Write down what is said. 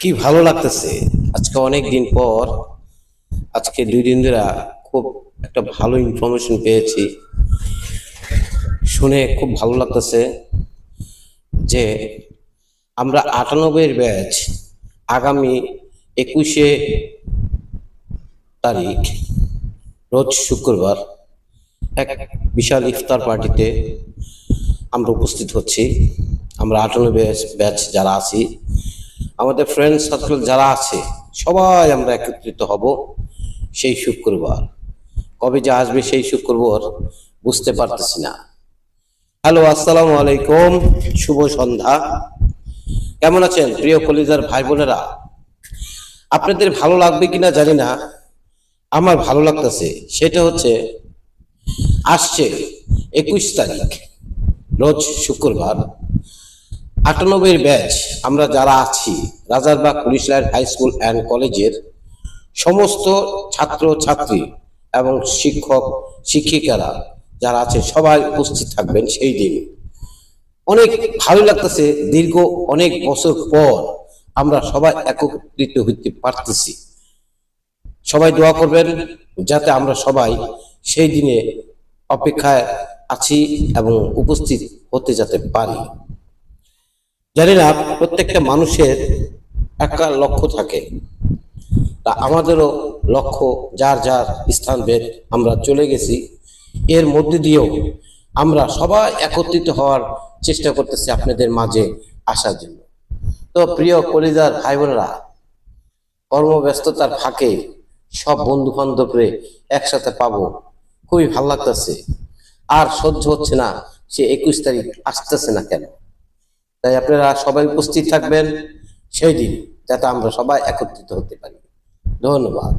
কি ভালো লাগতেছে। আজকে অনেক দিন পর, আজকে 2 দিন ধরে খুব একটা ভালো ইনফরমেশন পেয়েছি, শুনে খুব ভালো লাগতেছে যে আমরা 98-এর ব্যাচ আগামী 21শে তারিখ রোজ শুক্রবার এক বিশাল ইফতার পার্টিতে আমরা উপস্থিত হচ্ছি। আমরা 98 ব্যাচ যারা আছি, আমাদের ফ্রেন্ড সার্কেল যারা আছে, সবাই আমরা একত্রিত হব সেই শুক্রবার। কবে যে আসবে সেই শুক্রবার বুঝতে পারতেছি না। হ্যালো, আসসালামু আলাইকুম, শুভ সন্ধ্যা। কেমন আছেন প্রিয় কলিজার ভাই বোনেরা? আপনাদের ভালো লাগবে কিনা জানি না, আমার ভালো লাগতেছে। সেটা হচ্ছে আসছে 21 তারিখ রোজ শুক্রবার 98-এর ব্যাচ আমরা যারা আছি, Rajarbagh police line high school and কলেজের সমস্ত ছাত্র ছাত্রী এবং শিক্ষক শিক্ষিকারা যারা আছে সবাই উপস্থিত থাকবেন সেই দিন। অনেক ভালো লাগতেছে, দীর্ঘ অনেক বছর পর আমরা সবাই একত্রিত হইতে পারতেছি। সবাই দোয়া করবেন যাতে আমরা সবাই সেই দিনে অপেক্ষায় আছি এবং উপস্থিত হতে যেতে পারি। জানি না, প্রত্যেকটা মানুষের একটা লক্ষ্য থাকে, তা আমাদেরও লক্ষ্য যার যার স্থানভেদ আমরা চলে গেছি। এর মধ্যে দিয়েও আমরা সবাই একত্রিত হওয়ার চেষ্টা করতেছি আপনাদের মাঝে আসার জন্য। তো প্রিয় কলিজার ভাই বোনেরা, কর্মব্যস্ততার ফাঁকে সব বন্ধু বান্ধবরে একসাথে পাবো, খুবই ভালো লাগতেছে। আর সহ্য হচ্ছে না সে 21 তারিখ আসতেছে না কেন। তাই আপনারা সবাই উপস্থিত থাকবেন সেই দিন, যাতে আমরা সবাই একত্রিত হতে পারি। ধন্যবাদ।